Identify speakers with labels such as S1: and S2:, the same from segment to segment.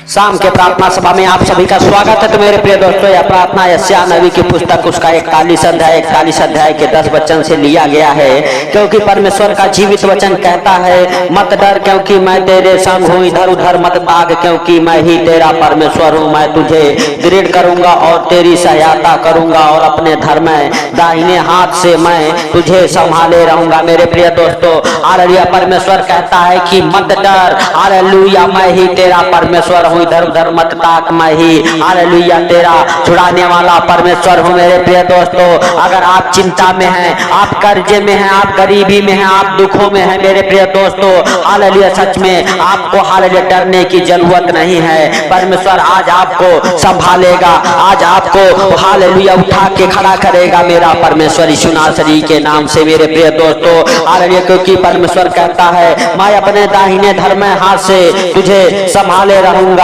S1: शाम के प्रार्थना सभा में आप सभी का स्वागत है। तो मेरे प्रिय दोस्तों, यह प्रार्थना यशायाह नबी की पुस्तक उसका 41 अध्याय के 10 वचन से लिया गया है। क्योंकि परमेश्वर का जीवित वचन कहता है, मत डर क्योंकि मैं तेरे संग हूँ, इधर उधर मत भाग क्योंकि मैं ही तेरा परमेश्वर हूँ। मैं तुझे दृढ़ करूंगा और तेरी सहायता करूंगा और अपने धर्म दाहिने हाथ से मैं तुझे संभाले रहूंगा। मेरे प्रिय दोस्तों, हालेलुया, परमेश्वर कहता है कि मत डर, हालेलुया, मैं ही तेरा परमेश्वर हूँ, इधर उधर मत ताक, मैं ही हालेलुया तेरा छुड़ाने वाला परमेश्वर हूँ। मेरे प्रिय दोस्तों, अगर आप चिंता में हैं, आप कर्जे में हैं, आप गरीबी में हैं, आप दुखों में हैं, मेरे प्रिय दोस्तों, हालेलुया, सच में आपको हालेलुया डरने की जरूरत नहीं है। परमेश्वर आज आपको संभालेगा, आज आपको हालेलुया उठा के खड़ा करेगा मेरा परमेश्वर यीशु नासरी के नाम से। मेरे प्रिय दोस्तों, हालेलुया, क्योंकि परमेश्वर कहता है, मैं अपने दाहिने धर्म हाथ से तुझे संभाले रहूंगा।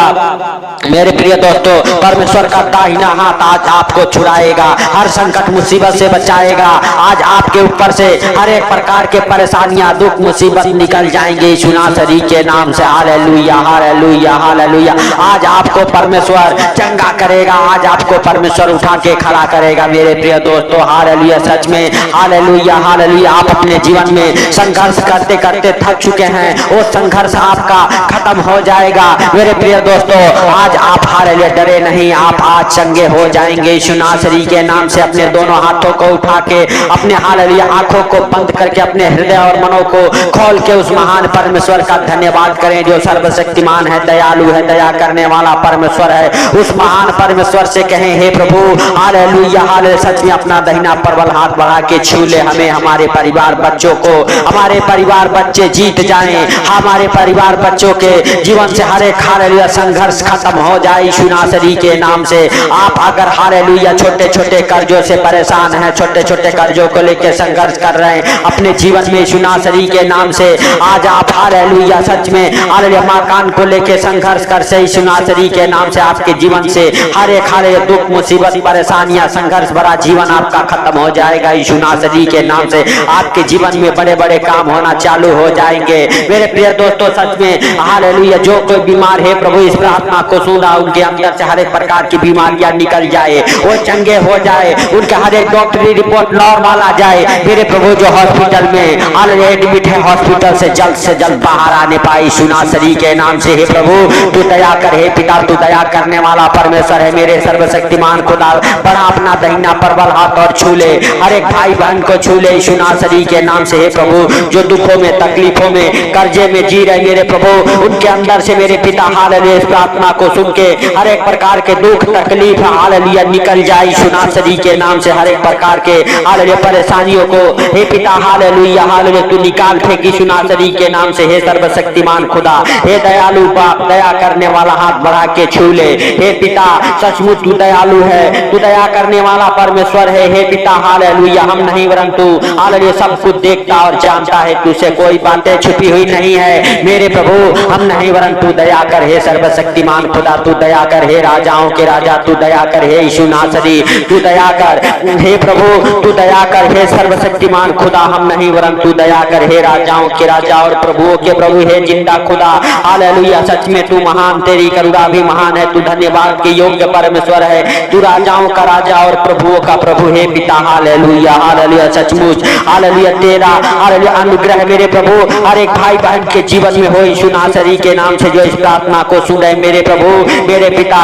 S1: मेरे प्रिय दोस्तों, परमेश्वर का दाहिना हाथ आज आपको छुड़ाएगा, हर संकट मुसीबत से बचाएगा। आज आपके ऊपर से हर एक प्रकार के परेशानियां, दुख, मुसीबत निकल जाएंगे यीशु नासरी के नाम से। Hallelujah, hallelujah, hallelujah. आज आपको परमेश्वर चंगा करेगा, आज आपको परमेश्वर उठा के खड़ा करेगा। मेरे प्रिय दोस्तों, हालेलुया, सच में हालेलुया, हालेलुया। आप अपने जीवन में संघर्ष करते करते थक चुके हैं, वो संघर्ष आपका खत्म हो जाएगा। मेरे प्रिय दोस्तों, आज आप हालेलुया डरे नहीं, आप आज चंगे हो जाएंगे यीशु नासरी के नाम से। अपने दोनों हाथों को उठा के, अपने हालेलुया आंखों को बंद करके, अपने हृदय और मनों को खोल के उस महान परमेश्वर का धन्यवाद करें जो सर्वशक्तिमान है, दयालु है, दया करने वाला परमेश्वर है। उस महान परमेश्वर से कहें, हे प्रभु, हालेलुया, हालेलुया, सच में अपना दाहिना प्रबल हाथ बढ़ा के छू ले हमें, हमारे परिवार बच्चों को, हमारे परिवार बच्चे जीत जाएं, हमारे परिवार बच्चों के जीवन से हर एक हालेलुया संघर्ष खत्म हो जाए यीशु नासरी के नाम से। आप अगर हालेलुया छोटे छोटे कर्जों से परेशान हैं, छोटे छोटे कर्जों को लेकर संघर्ष कर रहे हैं अपने जीवन में यीशु नासरी के नाम से, आज आप हालेलुया सच में हालेलुया मकान को लेकर संघर्ष कर से यीशु नासरी के नाम से आपके जीवन से हर एक हालेलुया दुख, मुसीबत, परेशानियां, संघर्ष भरा जीवन आपका खत्म हो जाएगा यीशु नासरी के नाम से। आपके जीवन में बड़े बड़े काम होना चालू हो जाएंगे। मेरे प्रिय दोस्तों, सच में हालेलुया, जो कोई बीमार है प्रभु इस प्रार्थना को सुना, उनके अंदर से हर एक प्रकार की बीमारियां निकल जाए, वो चंगे हो जाए, उनके हर एक डॉक्टरी रिपोर्ट नॉर्मल आ जाए। मेरे प्रभु जो हॉस्पिटल में हालेलुया एडमिट है, हॉस्पिटल से जल्द बाहर आने पाए यीशु नासरी के नाम से। हे प्रभु, तू दया कर, हे पिता, तू दया करने वाला परमेश्वर है। मेरे सर्वशक्तिमान खुदा, बड़ा अपना दाहिना प्रबल हाथ और छू ले, हर एक भाई बहन को छू ले यीशु नासरी के नाम से। हे प्रभु, जो दुखों में, तकलीफों में, कर्जे में जी रहे मेरे प्रभु, उनके अंदर से मेरे पिता हालेलुया इस प्रार्थना को सुन के हर एक प्रकार के दुख, तकलीफ हालेलुया निकल जाए यीशु नासरी के नाम से। हर एक प्रकार के हालेलुया परेशानियों को हे पिता हालेलुया, हालेलुया तू निकाल फेंक यीशु नासरी के नाम से। हे सर्वशक्तिमान खुदा, हे दयालु बाप, दया करने वाला हाथ बढ़ा के छू ले। हे पिता, सचमुच तू दयालु है, तू दया करने वाला परमेश्वर है। हे पिता हालेलुया, हम नहीं वरन तू हालेलुया सब कुछ देखता और जानता है, तुझसे कोई बातें छुपी हुई नहीं है। मेरे प्रभु, हम नहीं वरन तू दया कर, हे सर्वशक्तिमान खुदा, तू दया कर, हे राजाओं के राजा, तू दया कर, हे यीशु नासरी, तू दया कर, हे प्रभु, तू दया कर, हे सर्वशक्तिमान खुदा, हम नहीं वरन तू दया कर, हे राजाओं के राजा और प्रभुओं के प्रभु, हे जिंदा खुदा, हालेलुया, सच में तू महान, तेरी करुणा भी महान है, तू धन्यवाद के योग्य परमेश्वर है, तू राजाओं का राजा और प्रभुओं का प्रभु। हे पिता हालेलुया, हालेलुया, सचमुच हालेलुया तेरा हालेलुया अनुग्रह मेरे प्रभु हर एक भाई बहन के जीवन में हो यीशु नासरी के नाम से, जो इस प्रार्थना को सुन रहे मेरे प्रभु, मेरे पिता,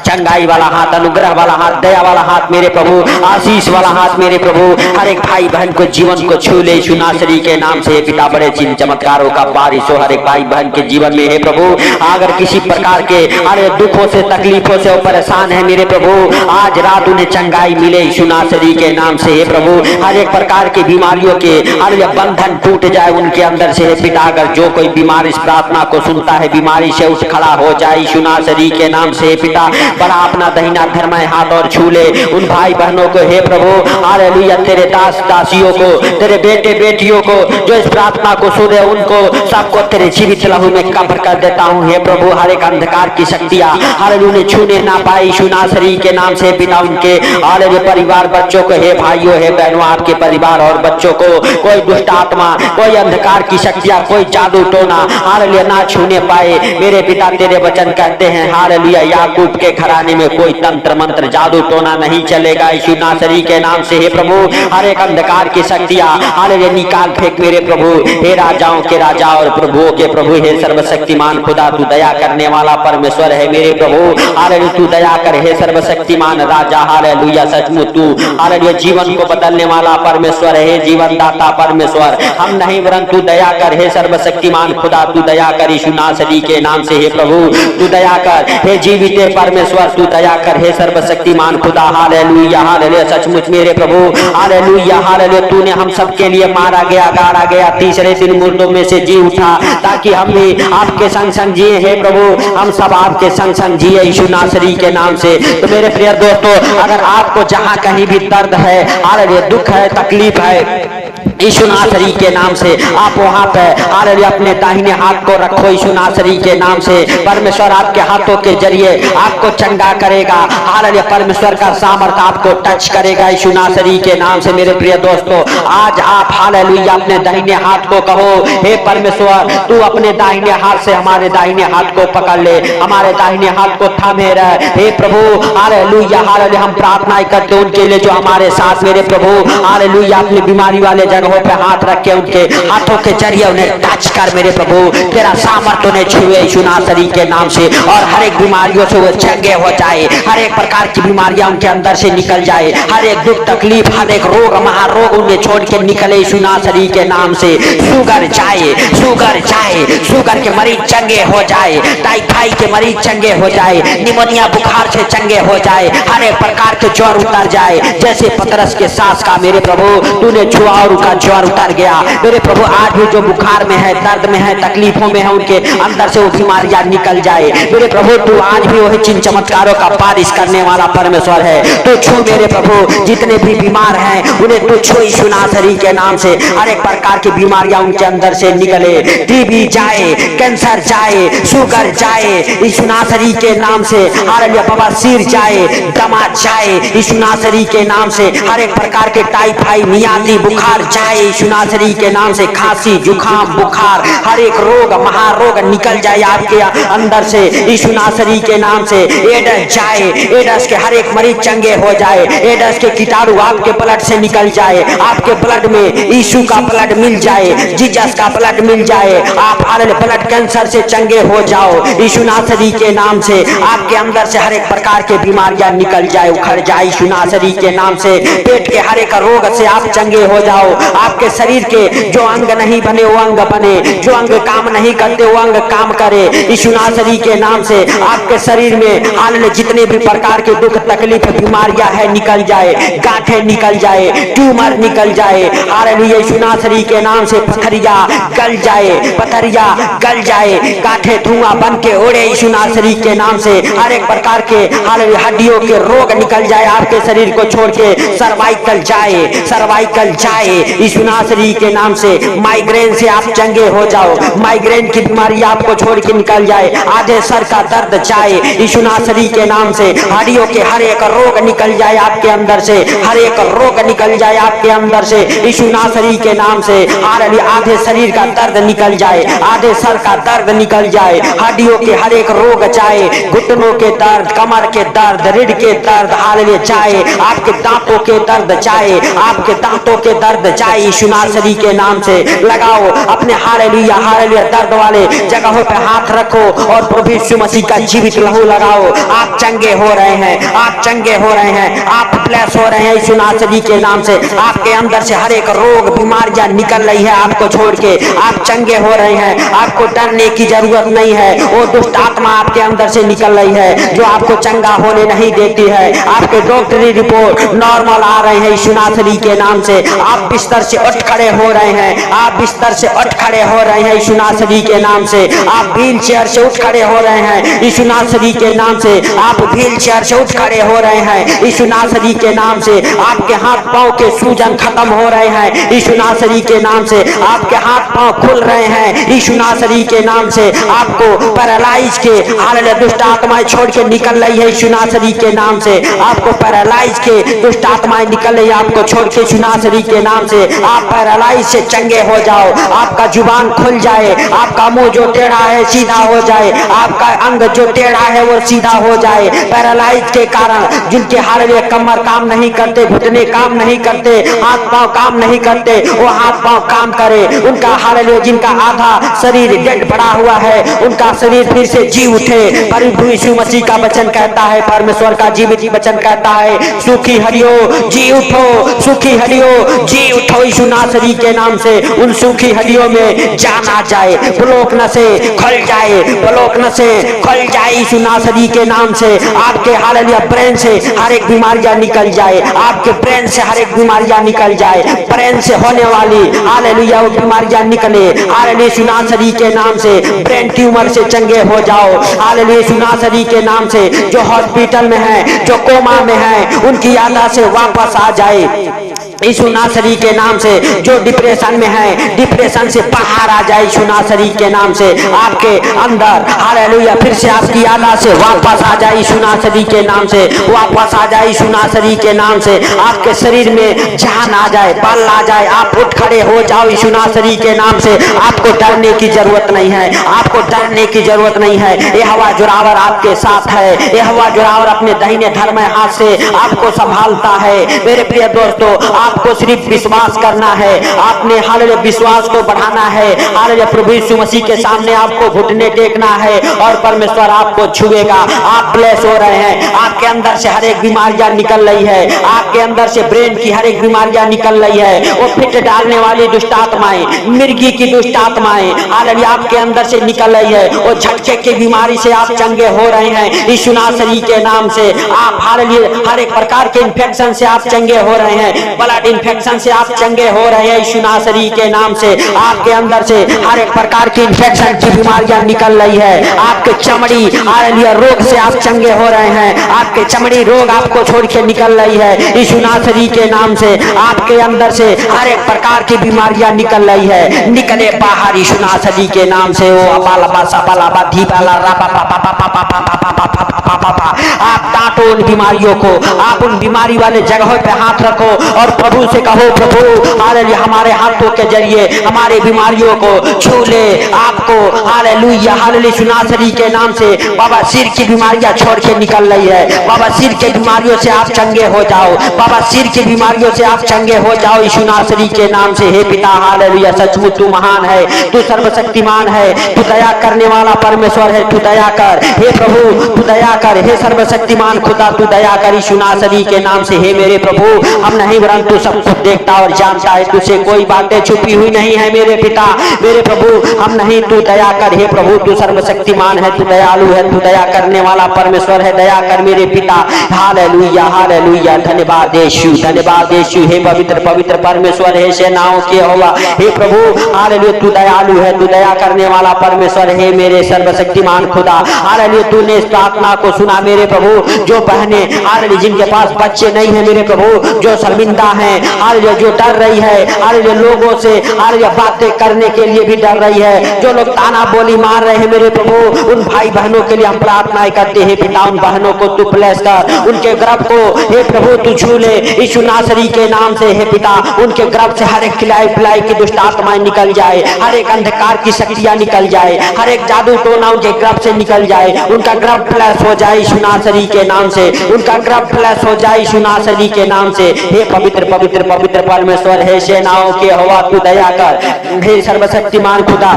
S1: चंगाई वाला हाथ, अनुग्रह वाला हाथ, दया वाला हाथ मेरे प्रभु, आशीष वाला हाथ मेरे प्रभु, हर एक भाई बहन को जीवन को छू ले यीशु नासरी के नाम से। पिता, बड़े चिन्ह चमत्कारों का बारिश हो हर एक भाई बहन के जीवन में। हे प्रभु, अगर किसी प्रकार के अरे दुखों से, तकलीफों से वो परेशान है मेरे प्रभु, आज रात उन्हें चंगाई मिले यीशु नासरी के नाम से। हे प्रभु, हर एक प्रकार की बीमारियों के हर बंधन टूट जाए उनके अंदर से। हे पिता, अगर जो कोई बीमार इस प्रार्थना को सुनता है, बीमारी से उठ खड़ा हो जाए यीशु नासरी के नाम से। पिता, बड़ा अपना दाहिना धर्मय हाथ और छू ले उन भाई बहनों को। हे प्रभु हालेलुया, तेरे दास दासियों को, तेरे बेटे बेटियों को जो इस प्रार्थना को सुने, उनको सबको तेरे जीवित लहू में कब्र कर देता हूँ। हे प्रभु, हर एक अंधकार की शक्तियां हालेलुया छूने ना पाए यीशु नासरी के नाम से। पिता, उनके हालेलुया परिवार बच्चों को, हे भाइयों, हे बहनों, आपके परिवार और बच्चों को कोई दुष्ट आत्मा, कोई अंधकार की शक्तियां, कोई जादू टोना हालेलुया ना छूने पाए मेरे पिता पिता तेरे वचन कहते हैं हालेलुया, याकूब के घराने में कोई तंत्र मंत्र जादू टोना नहीं चलेगा यीशु नासरी के नाम से। हे प्रभु, हर एक अंधकार की शक्तियां हालेलुया निकाल फेंक मेरे प्रभु। हे राजाओं के राजा और प्रभुओं के प्रभु, हे सर्वशक्तिमान खुदा, तू दया करने वाला परमेश्वर है मेरे प्रभु। हालेलुया, तू दया कर हे सर्वशक्तिमान राजा। हालेलुया, सचमुच तू हालेलुया जीवन को बदलने वाला परमेश्वर है, जीवन दाता परमेश्वर। हम नहीं वरन तू दया कर हे सर्वशक्तिमान खुदा, तू दया कर यीशु नासरी के नाम से। हे प्रभु, तू दया कर हे जीवित परमेश्वर, तू दया कर हे सर्वशक्तिमान खुदा। हालेलुया, हालेलुया, सचमुच मेरे प्रभु। हालेलुया, हालेलुया, तूने हम सबके लिए मारा गया, गाड़ा गया, तीसरे दिन मुर्दों में से जी उठा, ताकि हम भी आपके संग संग जिए। हे प्रभु, हम सब आपके संग संग जिए यीशु नासरी के नाम से। तो मेरे प्रिय दोस्तों, अगर आपको जहां कहीं भी दर्द है, हालेलुया दुख है, तकलीफ है, यीशु नासरी के नाम से आप वहां पे हालेलुया अपने दाहिने हाथ को रखो यीशु नासरी के नाम से। परमेश्वर आपके हाथों के जरिए आपको चंगा करेगा। हालेलुया, परमेश्वर का सामर्थ आपको टच करेगा यीशु नासरी के नाम से। मेरे प्रिय दोस्तों, आज आप हालेलुया अपने दाहिने हाथ को कहो, हे परमेश्वर, तू अपने दाहिने हाथ से हमारे दाहिने हाथ को पकड़ ले, हमारे दाहिने हाथ को थामे रह। हे प्रभु, हालेलुया, हालेलुया, हम प्रार्थना करते उनके लिए जो हमारे साथ मेरे प्रभु हालेलुया अपनी बीमारी वाले जगहों पे हाथ रख के उनके हाथों के जरिए उन्हें टच कर मेरे प्रभु। तेरा सामर्थ्य उन्हें छुए यीशु नासरी के नाम से, और हर एक बीमारियों से वो चंगे हो जाए, हर एक प्रकार की बीमारियां उनके अंदर से निकल जाए, हर एक दुख तकलीफ, हर एक रोग महारोग उन्हें छोड़ के निकले यीशु नासरी के नाम से। शुगर जाए, शुगर जाए, शुगर के मरीज चंगे हो जाए, टाइफाइड के मरीज चंगे हो जाए, निमोनिया बुखार से चंगे हो जाए, हर एक प्रकार के ज्वर उतर जाए, जैसे पतरस के सास का मेरे प्रभु तूने छुआ और उनका ज्वर उतर गया। मेरे प्रभु, आज भी जो बुखार में है, दर्द में है, तकलीफों में है, उनके अंदर से वो बीमारियां निकल जाए। मेरे प्रभु, तू आज भी वही चिन्ह चमत्कारों का बारिश करने वाला परमेश्वर है। तू छू मेरे प्रभु, जितने भी बीमार हैं उन्हें तू छू यीशु नासरी के नाम से। हर एक प्रकार की बीमारियां उनके अंदर से निकले, टीबी जाए, कैंसर जाए, शुगर जाए यीशु नासरी के नाम से। हालेलुया, बवासीर जाए, दमा जाए यीशु नासरी के नाम से। हर एक प्रकार के टाइफाइड, मियादी बुखार जाए यीशु नासरी के नाम से। खांसी, जुकाम, बुखार, हर एक रोग महारोग निकल जाए आपके अंदर से यीशु नासरी के नाम से। एड्स जाए, एड्स के हर एक मरीज चंगे हो जाए, एड्स के कीटाणु आपके ब्लड से निकल जाए, आपके ब्लड में यीशु का ब्लड मिल जाए, जीसस का ब्लड मिल जाए, आप हालेलुया ब्लड कैंसर से चंगे हो जाओ यीशु नासरी के नाम से। आपके अंदर से हर एक प्रकार के बीमारियां निकल जाए, उखड़ जाए यीशु नासरी के नाम से। पेट के हर एक रोग से आप चंगे हो जाओ, आपके शरीर के जो अंग नहीं बने वो अंग बने, जो अंग काम नहीं करते वो अंग काम करे यीशु नासरी के नाम से। आपके शरीर में हालेलुया जितने भी प्रकार के दुख तकलीफ बीमारियां है निकल जाए, गांठें निकल जाए, ट्यूमर निकल जाए हालेलुया यीशु नासरी के नाम से। पथरिया गल जाए, पथरिया गल जाए, गांठें धुआं बन के उड़े यीशु नासरी के नाम से। हर एक प्रकार के हालेलुया हड्डियों के रोग निकल जाए आपके शरीर को छोड़ के। सर्वाइकल जाए, सर्वाइकल जाए यीशु नासरी के नाम से। माइग्रेन से आप चंगे हो जाओ, माइग्रेन की बीमारी आपको छोड़ के निकल जाए। आधे सर का दर्द जाए यीशु नासरी के नाम से। हड्डियों के हर एक रोग निकल जाए आपके अंदर से, हर एक रोग निकल जाए आपके अंदर से यीशु नासरी के नाम से। हालेलुया, आधे शरीर का दर्द निकल जाए, आधे सर का दर्द निकल जाए, हड्डियों के हर एक रोग जाए, घुटनों के दर्द, कमर के दर्द, रीढ़ के दर्द हालेलुया जाए, आपके दांतों के दर्द जाए, आपके दांतों के दर्द जाए यीशु नासरी के नाम से। लगाओ अपने हालेलुया हालेलुया दर्द वाले जगहों पे हाथ रखो और प्रभु यीशु मसीह का जीवित लहू लगाओ। आप चंगे हो रहे हैं, आप चंगे हो रहे हैं, आप ब्लेस हो रहे हैं यीशु नासरी के नाम से। आपके अंदर से हर एक रोग बीमारियां निकल रही है आपको छोड़ के, आप चंगे हो रहे हैं। आपको डरने की जरूरत नहीं है, वो दुष्ट आत्मा आपके अंदर से निकल रही है जो आपको चंगा होने नहीं देती है। आपके डॉक्टरी रिपोर्ट नॉर्मल आ रहे हैं यीशु नासरी के नाम से। आप बिस्तर से उठ खड़े हो रहे हैं, आप बिस्तर से उठ खड़े हो रहे हैं यीशु नासरी के नाम से। आप व्हील चेयर से उठ खड़े हो रहे हैं यीशु नासरी के नाम से। आप व्हील चेयर से उठ खड़े हो रहे हैं यीशु नासरी के नाम से। आपके हाथ पांव के सूजन खत्म हो रहे हैं यीशु नासरी के नाम से। आपके हाथ पांव खुल रहे हैं यीशु नासरी के नाम से। आपको पैरालाइज के हालेलुया दुष्ट आत्माएं छोड़ के निकल रही है यीशु नासरी के नाम से। आपको पैरालाइज के दुष्ट आत्माएं निकल रही है आपको छोड़ के यीशु नासरी के नाम से। आप पैरालाइज से चंगे हो जाओ, आपका जुबान खुल जाए, आपका मुंह जो टेढ़ा है सीधा हो जाए, आपका अंग जो टेढ़ा है वो सीधा हो जाए। पैरालाइज के कारण जिनके हालवे कमर काम नहीं करते, घुटने काम नहीं करते, हाथ पांव काम नहीं करते, वो हाथ पांव काम करे। उनका हालवे जिनका आधा शरीर डेड पड़ा हुआ है, उनका शरीर फिर से जी उठे। प्रभु यीशु मसीह का वचन कहता है, परमेश्वर का जीवित वचन कहता है, सुखी हरियो जी उठो, सुखी हरियो जी उठो यीशु नासरी के नाम से। उन सुखी हड्डियों में जान आ जाए, ब्लॉक नसें खुल जाए, ब्लॉक नसें खुल जाए यीशु नासरी के नाम से। आपके हालेलुया ब्रेन से हर एक बीमारियां निकल जाए, आपके ब्रेन से हर एक बीमारियां निकल जाए, ब्रेन से होने वाली हालेलुया वो बीमारियां निकले हालेलुया यीशु नासरी के नाम से। ब्रेन ट्यूमर से चंगे हो जाओ हालेलुया यीशु नासरी के नाम से। जो हॉस्पिटल में है, जो कोमा में है, उनकी यादा से वापस आ जाए यीशु नासरी के नाम से। जो डिप्रेशन में है, डिप्रेशन से बाहर आ जाए यीशु नासरी के नाम से। आपके अंदर हालेलुया फिर से आपकी यादा से वापस आ जाए यीशु नासरी के नाम से, वापस आ जाए यीशु नासरी के नाम से। आपके शरीर में जान आ जाए, बल आ जाए, आप उठ खड़े हो जाओ यीशु नासरी के नाम से। आपको डरने की जरूरत नहीं है, आपको डरने की जरूरत नहीं है। यहोवा जोरावर आपके साथ है, यहोवा जोरावर अपने दाहिने धर्म हाथ से आपको संभालता है। मेरे प्रिय दोस्तों, आपको सिर्फ विश्वास करना है, आपने हालेलुया विश्वास को बढ़ाना है। हालेलुया प्रभु यीशु मसीह के सामने आपको घुटने टेकना है और परमेश्वर आपको छुएगा। आप ब्लेस हो रहे हैं, आपके अंदर से हर एक बीमारियां निकल रही है, आपके अंदर से ब्रेन की हर एक बीमारियां निकल रही है। वो फिट डालने वाली दुष्ट आत्माएं, मिर्गी की दुष्ट आत्माएं हालेलुया आपके अंदर से निकल रही है। वो झटके की बीमारी से आप चंगे हो रहे हैं यीशु नासरी के नाम से। आप हालेलुया हर एक प्रकार के इन्फेक्शन से आप चंगे हो रहे हैं, ब्लड इन्फेक्शन से आप चंगे हो रहे हैं यीशु नासरी के नाम से। आपके अंदर से हर एक प्रकार की इन्फेक्शन की बीमारियां निकल रही है। आपके चमड़ी हालेलुया रोग से आप चंगे हो रहे हैं, आपके चमड़ी रोग आपको छोड़ के निकल रही है यीशु नासरी के नाम से। आपके अंदर से हर एक प्रकार की बीमारियां निकल रही है, निकले बाहर यीशु नासरी के नाम से। वो अपालबा सपालबा धीपाला रापा पापा पापा पापा पापा पापा पापा। आप डांटो उन बीमारियों को, आप उन बीमारी वाले जगहों पे हाथ रखो और प्रभु से कहो, प्रभु हालेलुया हमारे हाथों के जरिए हमारे बीमारियों को छू ले। आपको हालेलुया हालेलुया यीशु नासरी के नाम से बाबा सिर की बीमारियां छोड़ के निकल रही है। बाबा सिर के बीमारियों से आप चंगे हो जाओ, बाबा सिर की बीमारियों से आप चंगे हो जाओ यीशु नासरी के नाम से। हे पिता हालेलुया सचमुच तू महान है, तू सर्वशक्तिमान है, तू दया करने वाला परमेश्वर है, तू दया कर। हे प्रभु तू दया कर, हे सर्वशक्तिमान खुदा तू दया कर यीशु नासरी के नाम से। हे मेरे प्रभु हम नहीं वरन तू सब कुछ देखता और जानता है, तुझसे कोई बातें छुपी हुई नहीं है मेरे पिता मेरे प्रभु। हम नहीं, तू दया कर। हे प्रभु तू सर्वशक्तिमान है, तू दयालु है, तू दया करने वाला परमेश्वर है, दया कर मेरे पिता। हालेलुया हालेलुया धन्यवाद यीशु, धन्यवाद यीशु। हे पवित्र पवित्र परमेश्वर है सेनाओं के यहोवा। हे प्रभु हालेलुया तू दयालु है, तू दया करने वाला परमेश्वर है मेरे सर्वशक्तिमान खुदा। हालेलुया तूने इस प्रार्थना को सुना मेरे प्रभु। जो बहने हालेलुया जिनके पास बच्चे नहीं है मेरे प्रभु, जो शर्मिंदा है हालेलुया, जो डर रही है हालेलुया लोगों से हालेलुया बातें करने के लिए भी डर रही है, जो लोग ताना बोली मार रहे हैं मेरे प्रभु, उन भाई बहनों के लिए हम प्रार्थनाएं करते हैं पिता। उन बहनों को तू ब्लेस कर, उनके गर्भ को हे प्रभु तू छू ले यीशु नासरी के नाम से। हे पिता उनके गर्भ से हर एक खिलाई पिलाई की दुष्ट आत्माएं निकल जाए, हर एक अंधकार की शक्तियां निकल जाए, हर एक जादू टोना उनके गर्भ से निकल जाए, उनका गर्भ ब्लेस हो जाए यीशु नासरी के नाम से, उनका गर्भ ब्लेस हो जाए यीशु नासरी के नाम से। हे पवित्र पवित्र पवित्र परमेश्वर है सेनाओं के यहोवा तू दया कर। हे सर्वशक्तिमान खुदा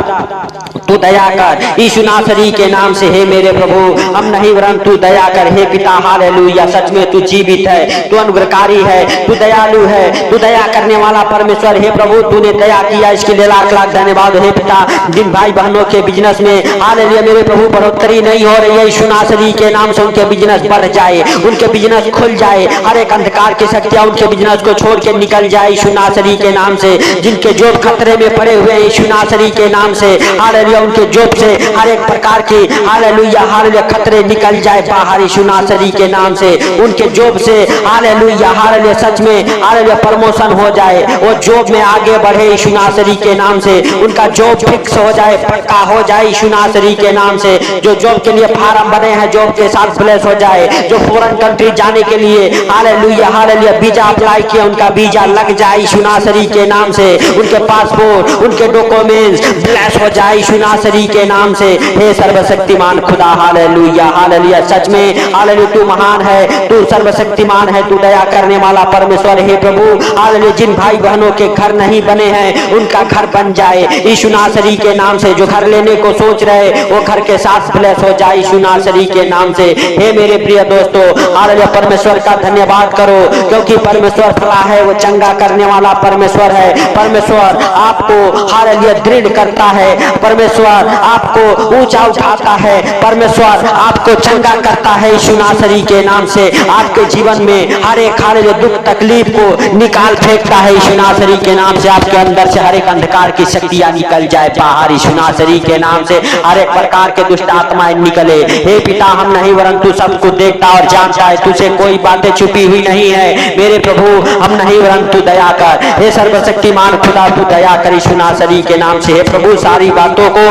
S1: तू दया कर यीशु नासरी के नाम से। हे मेरे प्रभु हम नहीं वरन तू दया कर। हे पिता हालेलुया सच में तू जीवित है, तू अनुग्रहकारी है, तू दयालु है, तू दया करने वाला परमेश्वर। हे प्रभु तूने दया किया इसके लिए लाख लाख धन्यवाद। हे पिता जिन भाई बहनों के बिजनेस में हालेलुया मेरे प्रभु बढ़ोतरी नहीं हो रही है यीशु नासरी के नाम से, उनके बिजनेस बढ़ जाए, उनके बिजनेस खुल जाए, हर एक अंधकार की शक्तियां उनके बिजनेस को छोड़ के निकल जाए यीशु नासरी के नाम से। जिनके जॉब खतरे में पड़े हुए हैं यीशु नासरी के नाम से हालेलुया उनके जॉब से हर एक प्रकार की हालेलुया हालेलुया खतरे निकल जाए बाहर यीशु नासरी के नाम से। उनके जॉब से हालेलुया हालेलुया सच में हालेलुया प्रमोशन हो जाए, वो जॉब में आगे बढ़े यीशु नासरी के नाम से। उनका जॉब फिक्स हो जाए, पक्का हो जाए यीशु नासरी के नाम से। जो जॉब के लिए फार्म बने हैं जॉब के साथ ब्लेस हो जाए, जो फॉरेन कंट्री जाने के लिए हालेलुया हालेलुया वीजा अप्लाई किए उनका वीजा लग जाए यीशु नासरी के नाम से, उनके पासपोर्ट, उनके डॉक्यूमेंट्स ब्लेस हो जाए यीशु नासरी के नाम से। हे सर्वशक्तिमान खुदा, हालेलुया हालेलुया। सच में हालेलुया, तू महान है, तू सर्वशक्तिमान है, तू दया करने वाला परमेश्वर। हे प्रभु हालेलुया, जिन भाई बहनों के घर नहीं बने हैं उनका घर बन जाए यीशु नासरी के नाम से। जो घर लेने को सोच रहे वो घर के साथ ब्लेस हो जाए यीशु नासरी के नाम से। हे मेरे प्रिय दोस्तों हालेलुया, परमेश्वर का धन्यवाद करो, क्योंकि परमेश्वर भला है, वो चंगा करने वाला परमेश्वर है। परमेश्वर आपको हालेलुया दृढ़ करता है, परमेश्वर आपको ऊंचा उठाता है, परमेश्वर आपको चंगा करता है यीशु नासरी के नाम से। आपके जीवन में हर एक हालेलुया दुख तकलीफ को निकाल फेंकता है यीशु नासरी के नाम से। आपके अंदर से हर एक अंधकार की शक्तियां निकल जाए बाहर यीशु नासरी के नाम से। हर एक प्रकार के दुष्ट आत्माएं निकले। हे पिता, हम नहीं वरंतु सब कुछ देखता और जानता है, तुझे कोई बातें छुपी हुई नहीं है। मेरे प्रभु हम नहीं वरंतु दया कर। हे सर्वशक्तिमान खुदा, तू दया कर यीशु नासरी के नाम से। हे प्रभु, सारी बातों को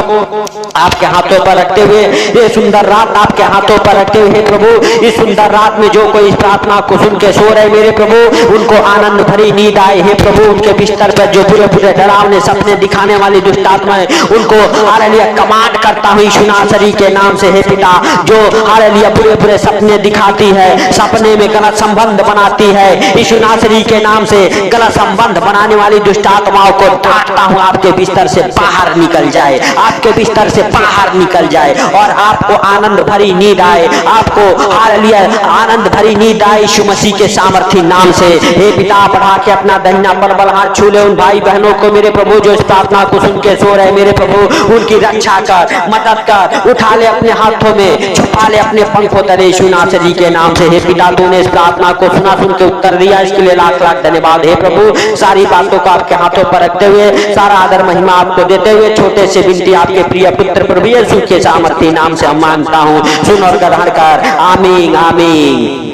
S1: आपके हाथों पर रखते हुए, ये सुंदर रात आपके हाथों पर रखते हुए, हे प्रभु इस सुंदर रात में जो कोई इस प्रार्थना को सुन के सो रहे मेरे प्रभु, उनको आनंद भरी नींद आए। हे प्रभु, उनके बिस्तर पर जो बुरे बुरे डरावने सपने दिखाने वाली दुष्ट आत्माएं, उनको हालेलुया कमांड करता हूं यीशु नासरी के नाम से। हे पिता, जो हालेलुया बुरे बुरे सपने दिखाती है, सपने में गलत संबंध बनाती है, यीशु नासरी के नाम से गलत संबंध बनाने वाली दुष्ट आत्माओं को डांटता हूं, आपके बिस्तर से बाहर निकल जाए, आपके बिस्तर से बाहर निकल जाए और आपको आनंद भरी नींद आए, आपको हालेलुया आनंद भरी नींद आए यीशु मसीह के सामर्थी नाम से। हे पिता, बढ़ा के अपना दाहिना परबल हाथ छू ले उन भाई बहनों को मेरे प्रभु जो इस प्रार्थना को सुन के सो रहे मेरे प्रभु, उनकी रक्षा कर, मदद कर, उठा ले अपने हाथों में, छुपा ले अपने पंखों तले यीशु नासरी के नाम से। हे पिता, तूने इस प्रार्थना को सुना, सुन के उत्तर दिया, इसके लिए लाख लाख धन्यवाद। हे प्रभु, सारी बातों को आपके हाथों पर रखते हुए, सारा आदर महिमा आपको देते हुए, छोटे से विनती आपके प्रिय पुत्र प्रभु यीशु के सामर्थी नाम से हम मांगता हूँ, सुन और ग्रहण कर। आमीन आमीन।